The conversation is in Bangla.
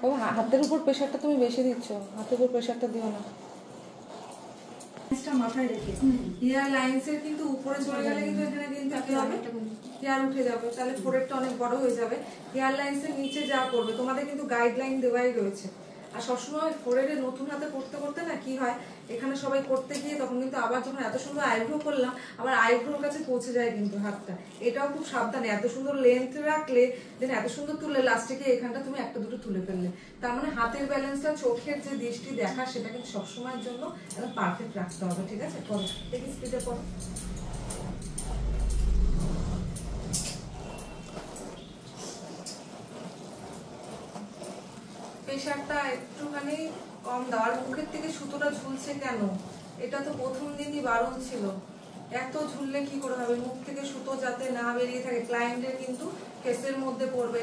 ও হাতের উপর প্রেশারটা তুমি বেশি দিচ্ছ, হাতের উপর প্রেশারটা দিও না। মাথায় রেখে হেয়ার লাইন্সের কিন্তু উপরে চলে গেলে কিন্তু এখানে কিন্তু কি হবে, হেয়ার উঠে যাবে, তাহলে ফোরেডটা অনেক বড় হয়ে যাবে। হেয়ার লাইন্সের নিচে যা করবে তোমাদের কিন্তু গাইডলাইন দেওয়াই রয়েছে। আর সবসময় ফোরেডে নতুন হাতে করতে করতে না কি হয়, এখানে সবাই করতে গিয়ে তখন কিন্তু আবার যখন এত সুন্দর আইব্রো করলাম আবার আইব্রোর কাছে পৌঁছে যায় কিন্তু হাতটা। এটাও খুব সাবধানে, এত সুন্দর লেন্থ রাখলে দেন এত সুন্দর তুললে লাস্টে গিয়ে এখানটা তুমি একটা দুটো তুলে ফেললে, তার মানে হাতের ব্যালেন্সটা, চোখের যে দৃষ্টি দেখা সেটা কিন্তু সবসময়ের জন্য একদম পারফেক্ট রাখতে হবে। ঠিক আছে, করো দেখি স্পিডে করো। প্রেশারটা একটুখানি কম দাও। আর মুখের থেকে সুতোটা ঝুলছে কেন, এটা তো প্রথম দিনই বারণ ছিল। এত ঝুললে কি করে হবে, মুখ থেকে সুতো যাতে না বেরিয়ে থাকে, ক্লায়েন্টের কিন্তু কেসের মধ্যে পড়বে।